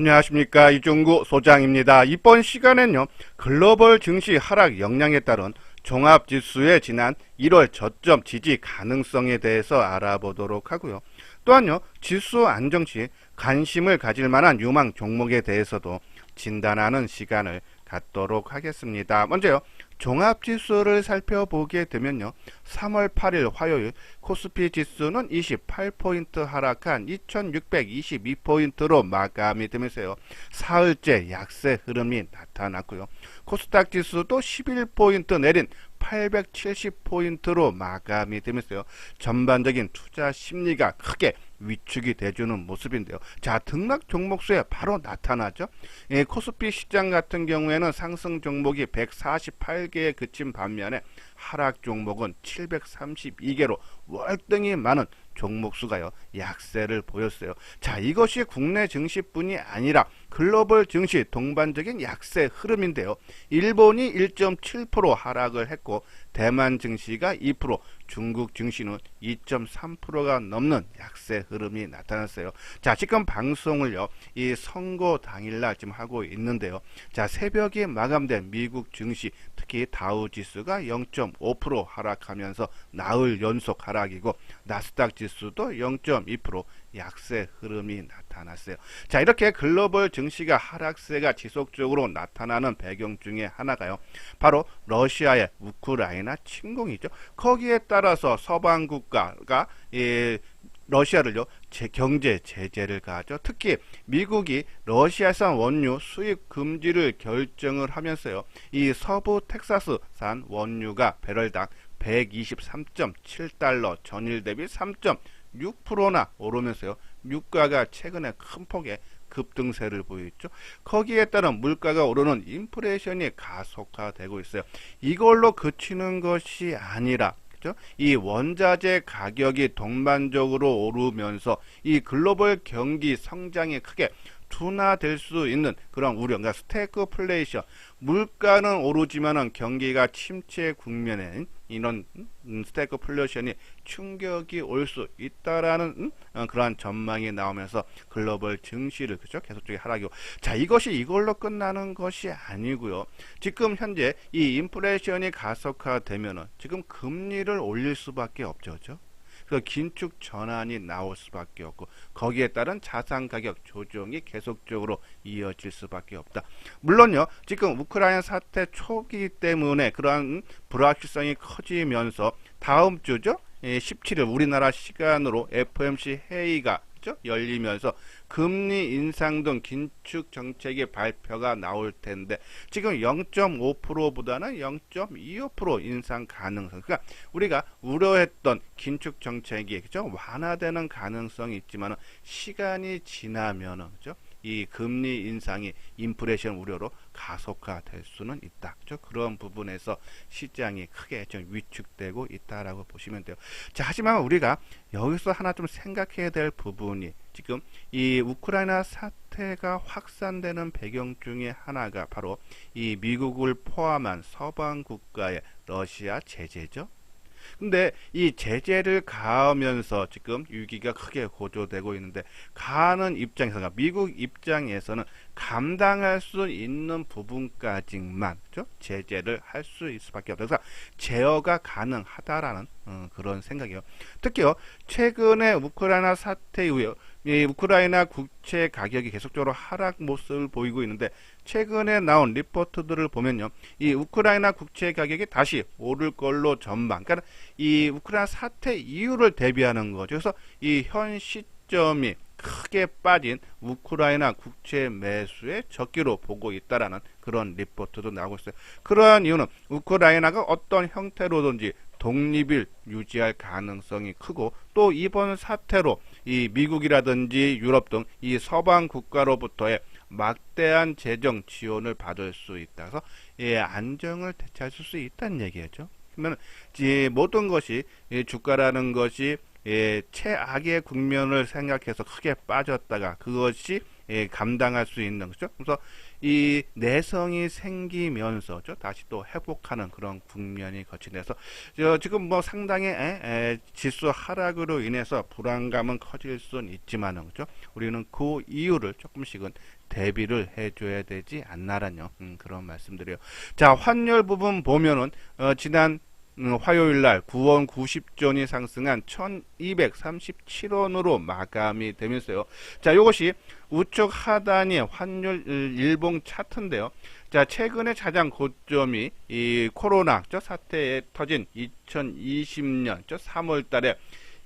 안녕하십니까, 이종구 소장입니다. 이번 시간엔요, 글로벌 증시 하락 영향에 따른 종합지수의 지난 1월 저점 지지 가능성에 대해서 알아보도록 하고요. 또한요, 지수 안정 시 관심을 가질 만한 유망 종목에 대해서도 진단하는 시간을 갖도록 하겠습니다. 먼저요, 종합지수를 살펴보게 되면요, 3월 8일 화요일 코스피 지수는 28포인트 하락한 2622포인트로 마감이 되면서요, 사흘째 약세 흐름이 나타났고요. 코스닥 지수도 11포인트 내린 870포인트로 마감이 되면서요, 전반적인 투자 심리가 크게 위축이 돼주는 모습인데요. 자, 등락 종목수에 바로 나타나죠. 코스피 시장 같은 경우에는 상승 종목이 148개에 그친 반면에 하락 종목은 732개로 월등히 많은 종목수가요, 약세를 보였어요. 자, 이것이 국내 증시뿐이 아니라 글로벌 증시 동반적인 약세 흐름인데요. 일본이 1.7% 하락을 했고, 대만 증시가 2%, 중국 증시는 2.3%가 넘는 약세 흐름이 나타났어요. 자, 지금 방송을요, 이 선거 당일날 지금 하고 있는데요. 자, 새벽에 마감된 미국 증시, 특히 다우 지수가 0.5% 하락하면서 나흘 연속 하락이고, 나스닥 지수도 0.2% 약세 흐름이 나타났어요. 자, 이렇게 글로벌 증시가 하락세가 지속적으로 나타나는 배경 중에 하나가요, 바로 러시아의 우크라이나 침공이죠. 거기에 따라서 서방 국가가 러시아를요, 경제 제재를 가하죠. 특히 미국이 러시아산 원유 수입 금지를 결정을 하면서요, 이 서부 텍사스산 원유가 배럴당 123.7달러, 전일 대비 3.6%나 오르면서요, 유가가 최근에 큰 폭의 급등세를 보였죠. 거기에 따른 물가가 오르는 인플레이션이 가속화되고 있어요. 이걸로 그치는 것이 아니라 이 원자재 가격이 동반적으로 오르면서 이 글로벌 경기 성장이 크게 둔화될 수 있는 그런 우려, 그러니까 스태그플레이션, 물가는 오르지만은 경기가 침체 국면에 이런 스태그플레이션이 충격이 올 수 있다라는 그러한 전망이 나오면서 글로벌 증시를 계속적인 하락이고, 자, 이것이 이걸로 끝나는 것이 아니고요. 지금 현재 이 인플레이션이 가속화되면은 지금 금리를 올릴 수밖에 없죠, 그렇죠? 그 긴축 전환이 나올 수밖에 없고, 거기에 따른 자산 가격 조정이 계속적으로 이어질 수밖에 없다. 물론요, 지금 우크라이나 사태 초기 때문에 그러한 불확실성이 커지면서 다음 주죠, 17일 우리나라 시간으로 FOMC 회의가 열리면서 금리 인상 등 긴축 정책의 발표가 나올 텐데, 지금 0.5%보다는 0.25% 인상 가능성, 그러니까 우리가 우려했던 긴축 정책이 완화되는 가능성이 있지만 시간이 지나면은 이 금리 인상이 인플레이션 우려로 가속화될 수는 있다. 그런 부분에서 시장이 크게 좀 위축되고 있다라고 보시면 돼요. 자, 하지만 우리가 여기서 하나 좀 생각해야 될 부분이, 지금 이 우크라이나 사태가 확산되는 배경 중에 하나가 바로 이 미국을 포함한 서방 국가의 러시아 제재죠. 근데 이 제재를 가하면서 지금 위기가 크게 고조되고 있는데, 가하는 입장에서, 미국 입장에서는 감당할 수 있는 부분까지만 제재를 할 수 있을 수밖에 없다. 그래서 제어가 가능하다라는 그런 생각이에요. 특히요, 최근에 우크라이나 사태 이후에 이 우크라이나 국채 가격이 계속적으로 하락 모습을 보이고 있는데, 최근에 나온 리포트들을 보면요, 이 우크라이나 국채 가격이 다시 오를 걸로 전망, 그러니까 이 우크라이나 사태 이유를 대비하는 거죠. 그래서 이 현 시점이 크게 빠진 우크라이나 국채 매수의 적기로 보고 있다라는 그런 리포트도 나오고 있어요. 그러한 이유는 우크라이나가 어떤 형태로든지 독립을 유지할 가능성이 크고, 또 이번 사태로 이 미국이라든지 유럽 등 이 서방 국가로부터의 막대한 재정 지원을 받을 수 있다. 그래서 안정을 되찾을 수 있다는 얘기죠. 그러면 모든 것이 주가라는 것이 최악의 국면을 생각해서 크게 빠졌다가 그것이 감당할 수 있는 거죠. 그래서 이 내성이 생기면서 다시 또 회복하는 그런 국면이 거치면서 지금 뭐 상당히 지수 하락으로 인해서 불안감은 커질 수는 있지만은 그죠? 우리는 그 이유를 조금씩은 대비를 해줘야 되지 않나라뇨. 그런 말씀드려요. 자, 환율 부분 보면은 지난 화요일 날 9원 90전이 상승한 1237원으로 마감이 되면서요. 자, 이것이 우측 하단이 환율 일봉 차트인데요. 자, 최근에 가장 고점이 이 코로나 사태에 터진 2020년 3월 달에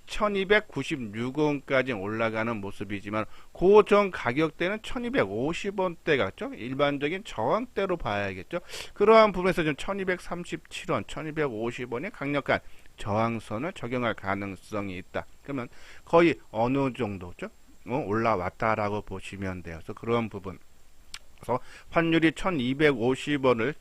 1296원까지 올라가는 모습이지만 그 전 가격대는 1250원대가 일반적인 저항대로 봐야겠죠. 그러한 부분에서 좀 1237원, 1250원의 강력한 저항선을 적용할 가능성이 있다. 그러면 거의 어느 정도죠? 올라왔다라고 보시면 돼요. 그래서 그런 부분. 그래서 환율이 1250원을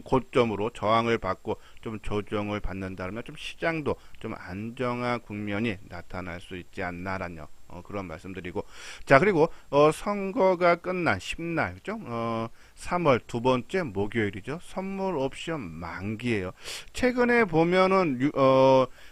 고점으로 저항을 받고 좀 조정을 받는다면 좀 시장도 좀 안정한 국면이 나타날 수 있지 않나라는 그런 말씀드리고, 자, 그리고 선거가 끝난 10날 그죠? 3월 두 번째 목요일이죠. 선물 옵션 만기예요. 최근에 보면은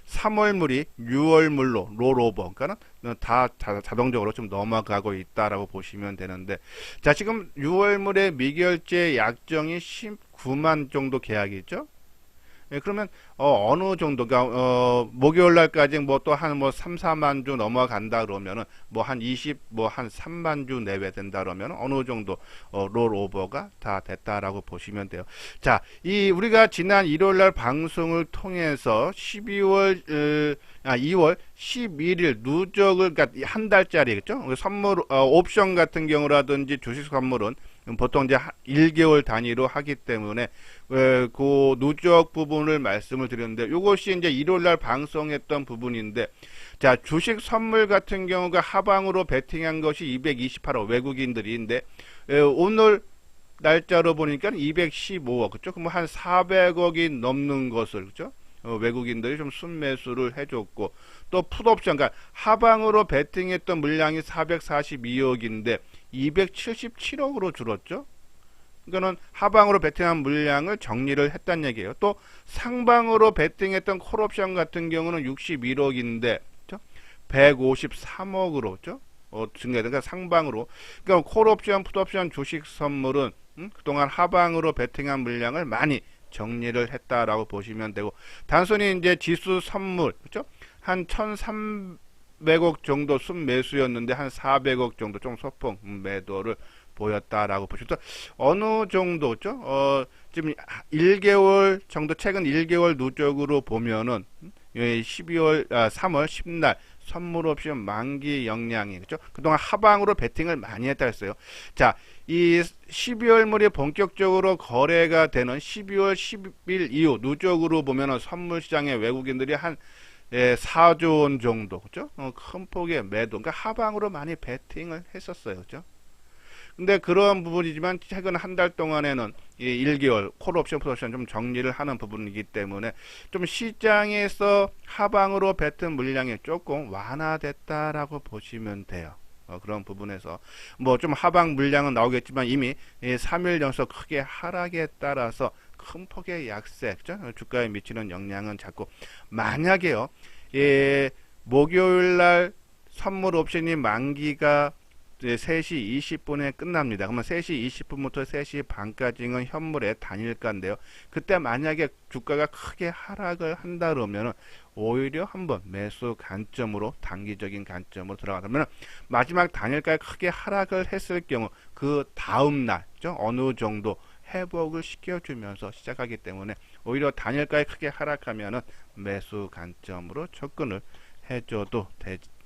3월물이 6월물로 롤오버, 그러니까는 다 자동적으로 좀 넘어가고 있다라고 보시면 되는데, 자, 지금 6월물의 미결제 약정이 19만 정도 계약이죠. 그러면 어느 정도가 목요일 날까지 뭐 또 한 뭐 3, 4만 주 넘어간다 그러면은 뭐 한 20, 뭐 한 3만 주 내외 된다 그러면 어느 정도 롤오버가 다 됐다라고 보시면 돼요. 자, 이 우리가 지난 일요일 날 방송을 통해서 2월 11일 누적을, 그러니까 한 달짜리겠죠. 선물 옵션 같은 경우라든지 주식 선물은 보통 이제 1개월 단위로 하기 때문에 그 누적 부분을 말씀을 드렸는데, 이것이 이제 일요일날 방송했던 부분인데, 자, 주식 선물 같은 경우가 하방으로 베팅한 것이 228억 외국인들인데, 오늘 날짜로 보니까 215억, 그죠? 그럼 한 400억이 넘는 것을, 그죠? 외국인들이 좀 순매수를 해줬고, 또 풋옵션, 그러니까 하방으로 베팅했던 물량이 442억인데 277억으로 줄었죠. 그러니까는 하방으로 베팅한 물량을 정리를 했다는 얘기예요. 또 상방으로 베팅했던 콜옵션 같은 경우는 61억인데 153억으로 증가되니까 상방으로, 그러니까 콜옵션, 풋옵션, 주식 선물은 그동안 하방으로 베팅한 물량을 많이 정리를 했다라고 보시면 되고, 단순히 이제 지수 선물, 그렇죠? 한 1,300억 정도 순매수였는데 한 400억 정도 좀 소폭 매도를 보였다라고 보셔서 어느 정도죠? 지금 1개월 정도, 최근 1개월 누적으로 보면은 3월 10날 선물 옵션 만기 영향이, 그죠? 그동안 하방으로 베팅을 많이 했다 했어요. 자, 이 12월물이 본격적으로 거래가 되는 12월 10일 이후 누적으로 보면은 선물 시장에 외국인들이 한 4조 원 정도, 그죠? 큰 폭의 매도, 그러니까 하방으로 많이 베팅을 했었어요, 그죠? 근데 그런 부분이지만 최근 한 달 동안에는 이 1개월 콜옵션, 풋옵션 좀 정리를 하는 부분이기 때문에 좀 시장에서 하방으로 뱉은 물량이 조금 완화됐다라고 보시면 돼요. 그런 부분에서 뭐 좀 하방 물량은 나오겠지만 이미 3일 연속 크게 하락에 따라서 큰 폭의 약세, 그죠? 주가에 미치는 영향은 작고, 만약에요, 목요일 날 선물 옵션이 만기가 3시 20분에 끝납니다. 그러면 3시 20분부터 3시 반까지는 현물의 단일가인데요. 그때 만약에 주가가 크게 하락을 한다 그러면 오히려 한번 매수 관점으로, 단기적인 관점으로 들어가면 마지막 단일가에 크게 하락을 했을 경우 그 다음 날 어느 정도 회복을 시켜주면서 시작하기 때문에 오히려 단일가에 크게 하락하면은 매수 관점으로 접근을 해줘도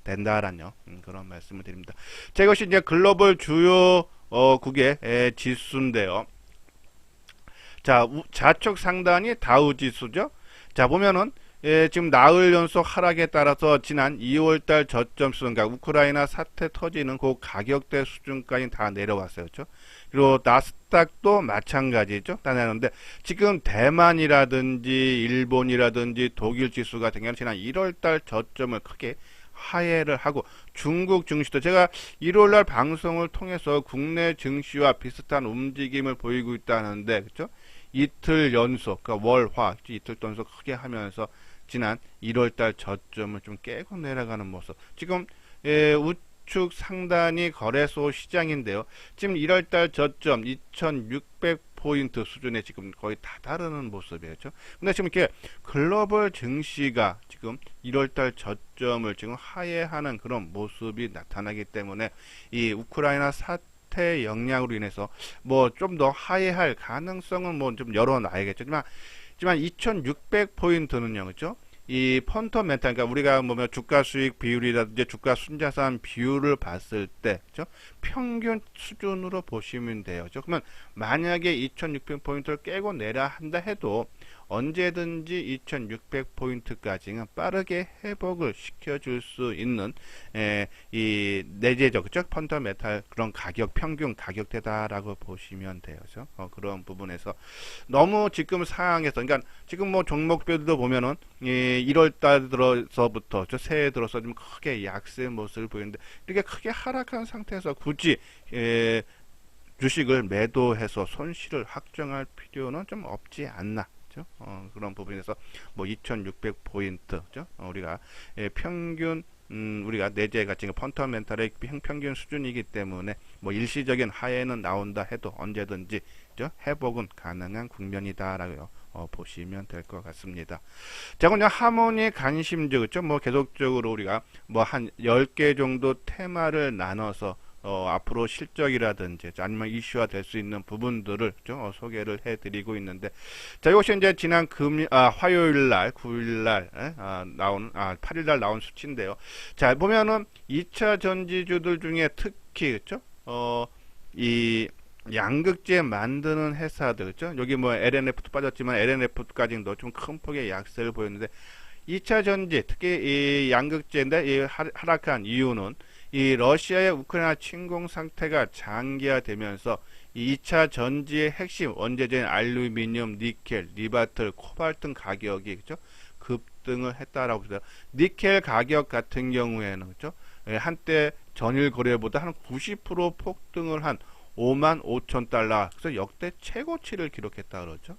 된다라는 그런 말씀을 드립니다. 자, 이것이 이제 글로벌 주요 국의 지수인데요. 자, 좌측 상단이 다우 지수죠. 자, 보면은 지금 나흘 연속 하락에 따라서 지난 2월달 저점 수준, 그러니까 우크라이나 사태 터지는 그 가격대 수준까지 다 내려왔어요, 그렇죠? 그리고 나스닥도 마찬가지죠. 다 내렸는데 지금 대만이라든지 일본이라든지 독일 지수 같은 경우는 지난 1월달 저점을 크게 하회를 하고 중국 증시도 제가 일요일날 방송을 통해서 국내 증시와 비슷한 움직임을 보이고 있다는데 그죠? 이틀 연속 그러니까 월화 이틀 연속 크게 하면서 지난 1월달 저점을 좀 깨고 내려가는 모습. 지금 우측 상단이 거래소 시장인데요. 지금 1월달 저점 2600포인트 수준에 지금 거의 다다르는 모습이었죠. 근데 지금 이렇게 글로벌 증시가 지금 1월달 저점을 지금 하회하는 그런 모습이 나타나기 때문에 이 우크라이나 사태 영향으로 인해서 뭐 좀 더 하회할 가능성은 뭐 좀 열어놔야겠죠. 하지만 2600포인트는요, 그죠? 이 펀더멘탈, 그러니까 우리가 보면 주가 수익 비율이라든지 주가 순자산 비율을 봤을 때, 그죠? 평균 수준으로 보시면 돼요. 그죠? 그러면 만약에 2600포인트를 깨고 내려 한다 해도 언제든지 2600포인트까지는 빠르게 회복을 시켜줄 수 있는 이 내재적 그죠? 펀더메탈 그런 가격 평균 가격대다라고 보시면 돼요. 그죠? 그런 부분에서 너무 지금 상황에서 그러니까 지금 뭐 종목별도 보면은 1월달 들어서부터 새해 들어서 좀 크게 약세 모습을 보이는데 이렇게 크게 하락한 상태에서 굳이 주식을 매도해서 손실을 확정할 필요는 좀 없지 않나. 그런 부분에서 뭐 2600포인트 우리가 평균 우리가 내재가 지금 펀더멘탈의 평균 수준이기 때문에 뭐 일시적인 하회는 나온다 해도 언제든지 회복은 가능한 국면이다라고 보시면 될 것 같습니다. 자, 그럼 하모니 관심주 그죠? 뭐 계속적으로 우리가 뭐 한 10개 정도 테마를 나눠서 앞으로 실적이라든지 아니면 이슈화 될 수 있는 부분들을 소개를 해드리고 있는데, 자, 이것이 이제 지난 화요일날 9일날 나온 8일날 나온 수치인데요. 자, 보면은 2차 전지주들 중에 특히 그죠? 이 양극재 만드는 회사들 그죠? 여기 뭐 LNF도 빠졌지만 LNF까지도 좀 큰 폭의 약세를 보였는데 2차 전지 특히 이 양극재인데 이 하락한 이유는 이 러시아의 우크라이나 침공 상태가 장기화되면서 이 2차 전지의 핵심 원재료인 알루미늄, 니켈, 리바틀, 코발트 등 가격이 그죠? 급등을 했다라고 그래요. 니켈 가격 같은 경우에는 그죠? 한때 전일 거래보다 한 90% 폭등을 한 55,000달러. 그래서 역대 최고치를 기록했다 그러죠.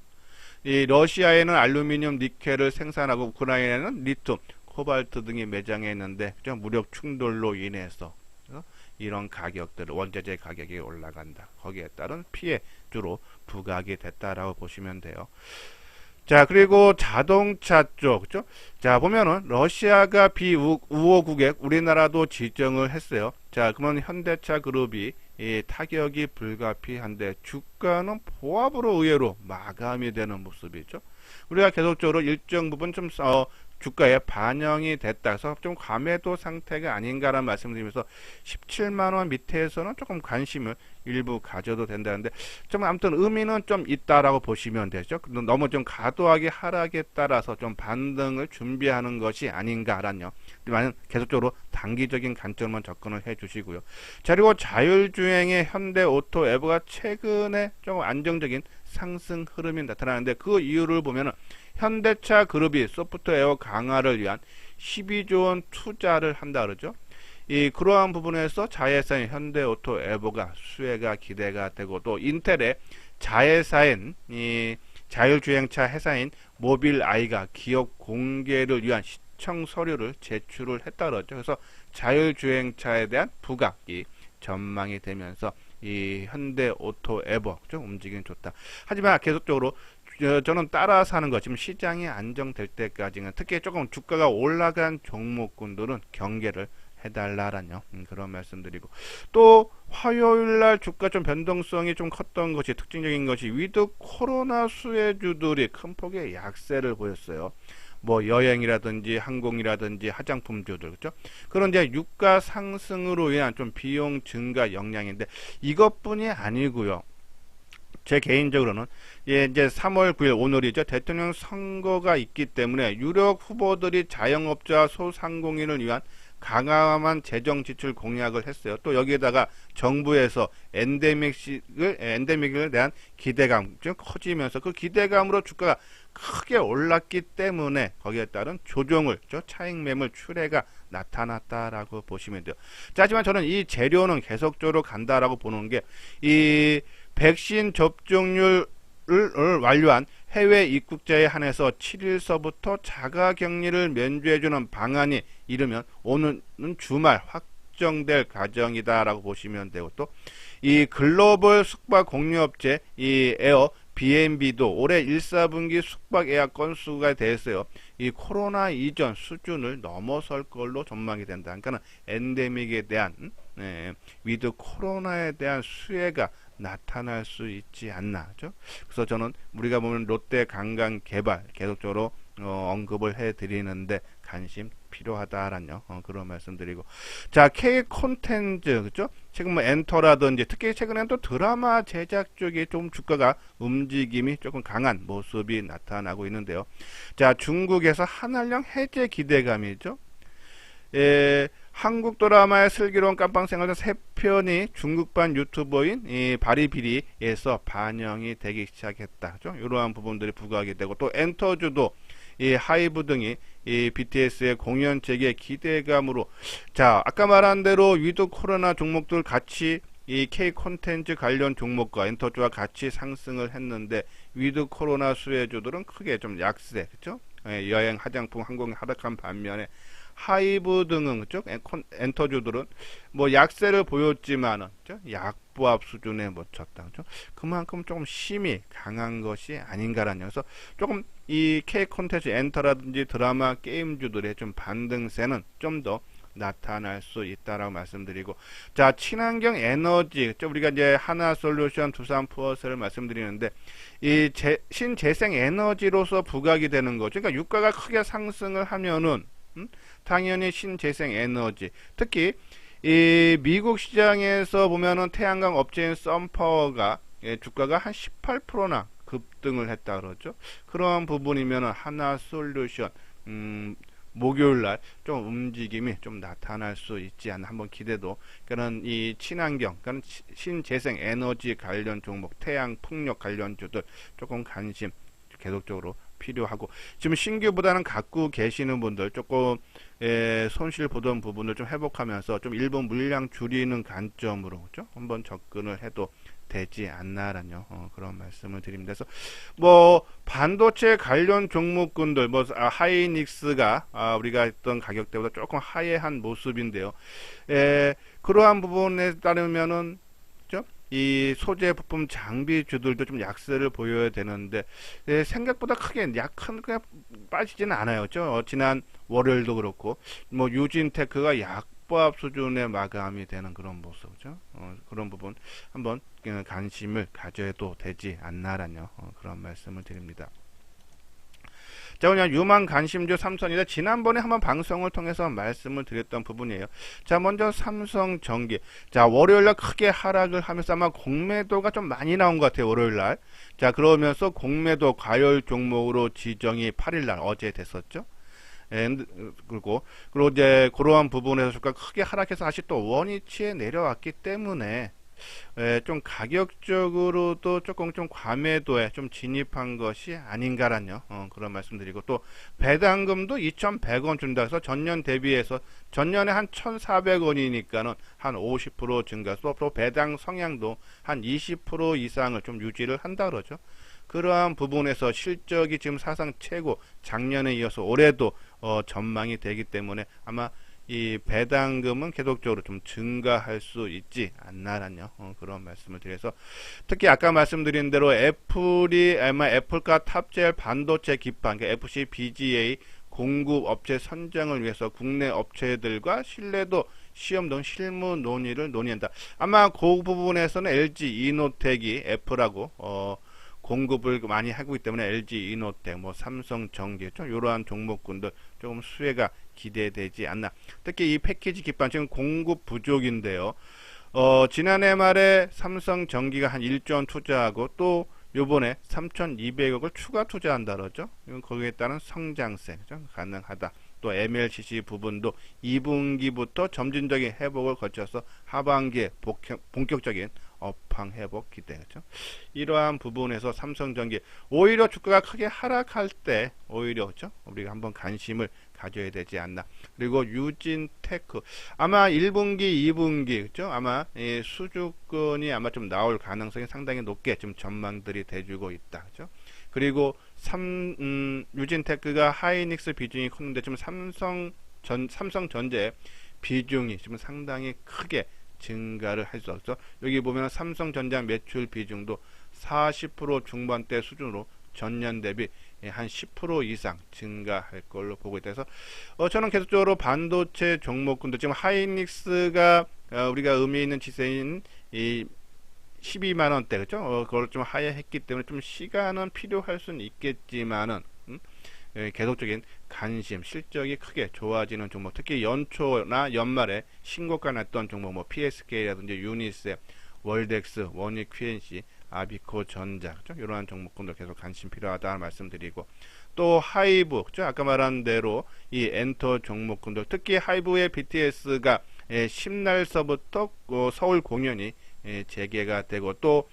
이 러시아에는 알루미늄, 니켈을 생산하고 우크라이나에는 리튬, 코발트 등이 매장해 있는데 그죠? 무력 충돌로 인해서 이런 가격들 원재재 가격이 올라간다. 거기에 따른 피해 주로 부각이 됐다라고 보시면 돼요. 자, 그리고 자동차 쪽 그죠? 자, 보면은 러시아가 비우호국에 우리나라도 지정을 했어요. 자, 그러면 현대차 그룹이 이 타격이 불가피한데 주가는 보합으로 의외로 마감이 되는 모습이죠. 우리가 계속적으로 일정 부분 좀 주가에 반영이 됐다. 그래서 좀 과매도 상태가 아닌가라는 말씀을 드리면서 17만원 밑에서는 조금 관심을 일부 가져도 된다는데 좀 아무튼 의미는 좀 있다라고 보시면 되죠. 너무 좀 과도하게 하락에 따라서 좀 반등을 준비하는 것이 아닌가라는요. 하지만 계속적으로 단기적인 관점만 접근을 해 주시고요. 자, 그리고 자율주행의 현대오토에버가 최근에 좀 안정적인 상승 흐름이 나타나는데 그 이유를 보면은 현대차 그룹이 소프트웨어 강화를 위한 12조 원 투자를 한다 그러죠. 그러한 부분에서 자회사인 현대오토에버가 수혜가 기대가 되고 또 인텔의 자회사인 이 자율주행차 회사인 모빌아이가 기업 공개를 위한 시청 서류를 제출을 했다 그러죠. 그래서 자율주행차에 대한 부각이 전망이 되면서 이 현대오토에버 좀 움직임이 좋다. 하지만 계속적으로 저는 따라서 하는 거 지금 시장이 안정될 때까지는 특히 조금 주가가 올라간 종목군들은 경계를 해달라라뇨. 그런 말씀드리고 또 화요일날 주가 좀 변동성이 좀 컸던 것이 특징적인 것이 위드 코로나 수혜주들이 큰 폭의 약세를 보였어요. 뭐 여행이라든지 항공이라든지 화장품주들 그죠? 그런 이제 유가 상승으로 위한 좀 비용 증가 영향인데 이것뿐이 아니고요. 제 개인적으로는 이제 3월 9일 오늘이죠. 대통령 선거가 있기 때문에 유력 후보들이 자영업자 소상공인을 위한 강함한 재정 지출 공약을 했어요. 또 여기에다가 정부에서 엔데믹을 대한 기대감 좀 커지면서 그 기대감으로 주가가 크게 올랐기 때문에 거기에 따른 조정을, 차익 매물 출회가 나타났다라고 보시면 돼요. 자, 하지만 저는 이 재료는 계속적으로 간다라고 보는 게 이 백신 접종률을 완료한 해외 입국자에 한해서 7일서부터 자가격리를 면제해주는 방안이 이르면 오는 주말 확정될 과정이다라고 보시면 되고, 또 이 글로벌 숙박 공유업체 이 에어 B&B도 올해 1, 4분기 숙박 예약 건수가 대해서요, 이 코로나 이전 수준을 넘어설 걸로 전망이 된다. 그러니까 엔데믹에 대한 위드 코로나에 대한 수혜가 나타날 수 있지 않나. 그죠? 그래서 저는 우리가 보면 롯데 관광 개발 계속적으로 언급을 해드리는데 관심 필요하다라는 그런 말씀드리고, 자, K 콘텐츠, 그죠? 지금 뭐 엔터라든지 특히 최근엔 또 드라마 제작 쪽에 좀 주가가 움직임이 조금 강한 모습이 나타나고 있는데요. 자, 중국에서 한알령 해제 기대감이죠. 한국 드라마의 슬기로운 깜빵생활 세 편이 중국판 유튜버인 이 바리비리에서 반영이 되기 시작했다. 이러한 부분들이 부각이 되고, 또 엔터주도 이 하이브 등이 이 BTS의 공연 재개 기대감으로, 자, 아까 말한 대로 위드 코로나 종목들 같이 이 K 콘텐츠 관련 종목과 엔터주와 같이 상승을 했는데 위드 코로나 수혜주들은 크게 좀 약세, 그렇죠? 여행, 화장품, 항공 하락한 반면에 하이브 등은, 그죠? 엔터주들은 뭐 약세를 보였지만은, 그죠? 약보합 수준에 못 쳤다, 그죠? 그만큼 조금 힘이 강한 것이 아닌가라는, 그래서 조금 이 K 콘텐츠 엔터라든지 드라마 게임주들의 좀 반등세는 좀 더 나타날 수 있다라고 말씀드리고, 자, 친환경 에너지, 그죠? 우리가 이제 하나솔루션, 두산포스를 말씀드리는데 이 신재생 에너지로서 부각이 되는 거죠. 그러니까 유가가 크게 상승을 하면은 당연히 신재생 에너지, 특히 이 미국 시장에서 보면은 태양광 업체인 썬파워가 주가가 한 18%나 급등을 했다 그러죠. 그런 부분이면은 하나솔루션 목요일날 좀 움직임이 좀 나타날 수 있지 않나 한번 기대도. 그런 이 친환경, 그런 신재생 에너지 관련 종목, 태양 풍력 관련주들 조금 관심 계속적으로 필요하고, 지금 신규보다는 갖고 계시는 분들 조금 손실 보던 부분을 좀 회복하면서 좀 일부 물량 줄이는 관점으로, 그죠? 한번 접근을 해도 되지 않나라는 그런 말씀을 드립니다. 그래서 뭐 반도체 관련 종목군들, 뭐 하이닉스가 우리가 했던 가격대보다 조금 하회한 모습인데요. 그러한 부분에 따르면은, 그죠? 이 소재 부품 장비주들도 좀 약세를 보여야 되는데 생각보다 크게 약한 그냥 빠지지는 않아요. 그죠? 지난 월요일도 그렇고 뭐 유진테크가 약보합 수준의 마감이 되는 그런 모습, 그죠? 그런 부분 한번 관심을 가져도 되지 않나라는 그런 말씀을 드립니다. 자, 오늘 유망 관심주 삼성이다. 지난번에 한번 방송을 통해서 말씀을 드렸던 부분이에요. 자, 먼저 삼성전기. 자, 월요일날 크게 하락을 하면서 아마 공매도가 좀 많이 나온 것 같아요, 월요일날. 자, 그러면서 공매도 과열 종목으로 지정이 8일날 어제 됐었죠. 그리고 이제 그러한 부분에서 주가 크게 하락해서 다시 또 원위치에 내려왔기 때문에 좀 가격적으로도 조금 좀 과매도에 좀 진입한 것이 아닌가라는 그런 말씀드리고, 또 배당금도 2,100원 준다 해서 전년 대비해서 전년에 한 1,400원이니까는 한 50% 증가, 또 배당 성향도 한 20% 이상을 좀 유지를 한다 그러죠. 그러한 부분에서 실적이 지금 사상 최고, 작년에 이어서 올해도 전망이 되기 때문에 아마 이 배당금은 계속적으로 좀 증가할 수 있지 않나라는 그런 말씀을 드려서, 특히 아까 말씀드린 대로 애플이 아마 애플과 탑재할 반도체 기판, 그러니까 FC BGA 공급 업체 선정을 위해서 국내 업체들과 신뢰도 시험 등 실무 논의를 논의한다. 아마 그 부분에서는 LG 이노텍이 애플하고 공급을 많이 하고 있기 때문에 LG 이노텍, 뭐 삼성전기, 이러한 종목군들 조금 수혜가 기대되지 않나. 특히 이 패키지 기판 지금 공급 부족인데요. 지난해 말에 삼성전기가 한 1조 원 투자하고 또 요번에 3,200억을 추가 투자한다 그러죠. 이건 거기에 따른 성장세, 그죠? 가능하다. 또 MLCC 부분도 2분기부터 점진적인 회복을 거쳐서 하반기에 본격적인 업황 회복 기대. 그렇죠? 이러한 부분에서 삼성전기 오히려 주가가 크게 하락할 때 오히려 그렇죠? 우리가 한번 관심을 가져야 되지 않나. 그리고 유진테크 아마 1분기, 2분기 그렇죠? 아마 이 수주권이 아마 좀 나올 가능성이 상당히 높게 좀 전망들이 돼주고 있다. 그렇죠? 그리고 유진테크가 하이닉스 비중이 컸는데 지금 삼성전자 비중이 지금 상당히 크게 증가를 할 수 없어. 여기 보면 삼성전자 매출 비중도 40% 중반대 수준으로 전년 대비 한 10% 이상 증가할 걸로 보고 있다. 그래서 저는 계속적으로 반도체 종목군도 지금 하이닉스가 우리가 의미 있는 지세인 이 12만원대 그렇죠? 그걸 좀 하회했기 때문에 좀 시간은 필요할 수는 있겠지만은 계속적인 관심, 실적이 크게 좋아지는 종목, 특히 연초나 연말에 신고가 났던 종목, 뭐 PSK라든지 유니셉, 월덱스, 원익 QNC, 아비코 전자, 그렇죠? 이러한 종목군도 계속 관심 필요하다는 말씀드리고, 또 하이브, 그렇죠? 아까 말한 대로 이 엔터 종목군들, 특히 하이브의 BTS가 10날서부터 서울 공연이 재개가 되고, 또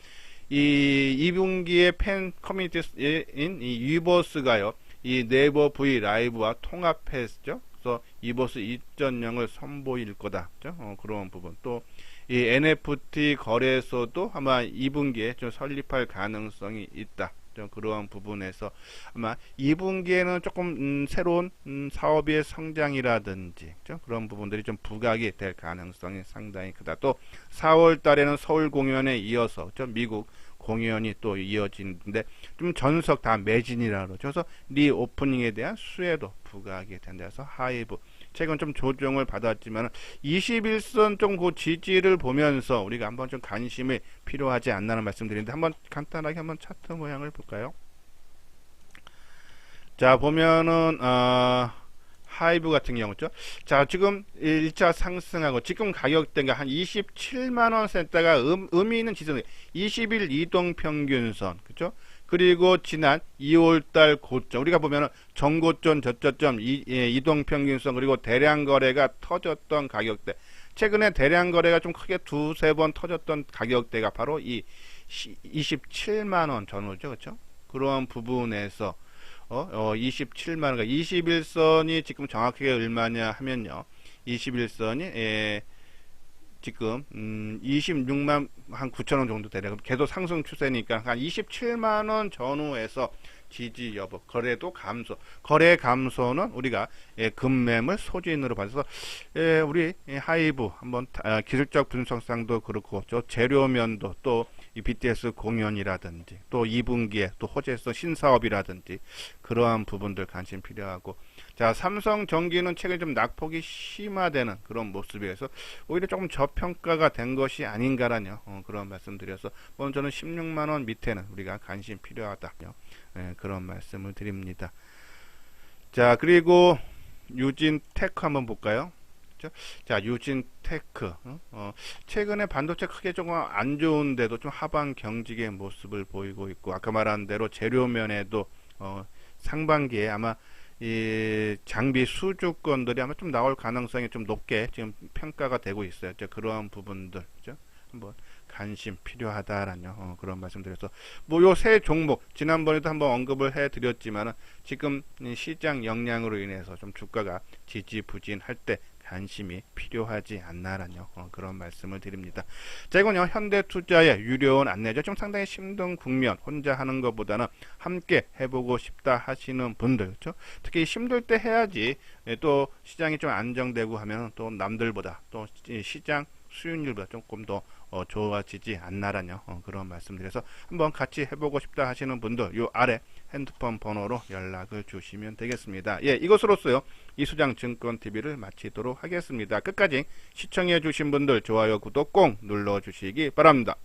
이 2분기에 팬 커뮤니티인 이 위버스가요, 이 네이버 V 라이브와 통합했죠. 그래서 이버스 2.0을 선보일 거다. 그렇죠? 그런 부분. 또 이 NFT 거래소도 아마 2분기에 좀 설립할 가능성이 있다. 좀 그러한 부분에서 아마 2분기에는 조금 새로운 사업의 성장이라든지 그렇죠? 그런 부분들이 좀 부각이 될 가능성이 상당히 크다. 또 4월 달에는 서울 공연에 이어서 그렇죠? 미국 공연이 또 이어지는데 좀 전석 다 매진이라 그러죠. 그래서 리오프닝에 대한 수혜도 부각이 된다. 해서 하이브 최근 좀 조정을 받았지만 21선 좀 그 지지를 보면서 우리가 한번 좀 관심이 필요하지 않나는 말씀드리는데 한번 간단하게 한번 차트 모양을 볼까요? 자 보면은 하이브 같은 경우죠. 자 지금 1차 상승하고 지금 가격대가 한 27만원 센터가 의미 있는 지선 20일 이동평균선 그죠? 그리고 지난 2월달 고점 우리가 보면은 전고점 저점 이동평균선 그리고 대량 거래가 터졌던 가격대 최근에 대량 거래가 좀 크게 두세 번 터졌던 가격대가 바로 이 27만원 전후죠. 그렇죠? 그러한 부분에서 27만원, 21선이 지금 정확하게 얼마냐 하면요. 21선이, 지금, 26만 한 9천원 정도 되려 계속 상승 추세니까 한 27만원 전후에서 지지 여부, 거래도 감소. 거래 감소는 우리가 급매물 소진으로 봐서 우리 하이브 한번 기술적 분석상도 그렇고 저 재료면도 또 이 BTS 공연이라든지 또 2분기에 또 호재성 신사업이라든지 그러한 부분들 관심 필요하고 자 삼성전기는 최근 좀 낙폭이 심화되는 그런 모습이어서 오히려 조금 저평가가 된 것이 아닌가라는 그런 말씀드려서 오늘 저는 16만원 밑에는 우리가 관심 필요하다 그런 말씀을 드립니다. 자 그리고 유진테크 한번 볼까요? 자 유진테크 최근에 반도체 크게 조금 안 좋은데도 좀 하반 경직의 모습을 보이고 있고 아까 말한 대로 재료면에도 상반기에 아마 이 장비 수주권들이 아마 좀 나올 가능성이 좀 높게 지금 평가가 되고 있어요. 그러한 부분들 그죠? 한번 관심 필요하다라는 그런 말씀드려서 뭐 요 세 종목 지난번에도 한번 언급을 해드렸지만은 지금 시장 영향으로 인해서 좀 주가가 지지부진할 때 관심이 필요하지 않나라는 그런 말씀을 드립니다. 자 이건요 현대투자의 유료원 안내죠. 좀 상당히 힘든 국면 혼자 하는 것보다는 함께 해보고 싶다 하시는 분들 그렇죠? 특히 힘들 때 해야지 또 시장이 좀 안정되고 하면 또 남들보다 또 시장 수익률보다 조금 더 좋아지지 않나라는 그런 말씀드려서 한번 같이 해보고 싶다 하시는 분들 요 아래 핸드폰 번호로 연락을 주시면 되겠습니다. 예, 이것으로서요 이수장 증권TV를 마치도록 하겠습니다. 끝까지 시청해 주신 분들 좋아요 구독 꼭 눌러 주시기 바랍니다.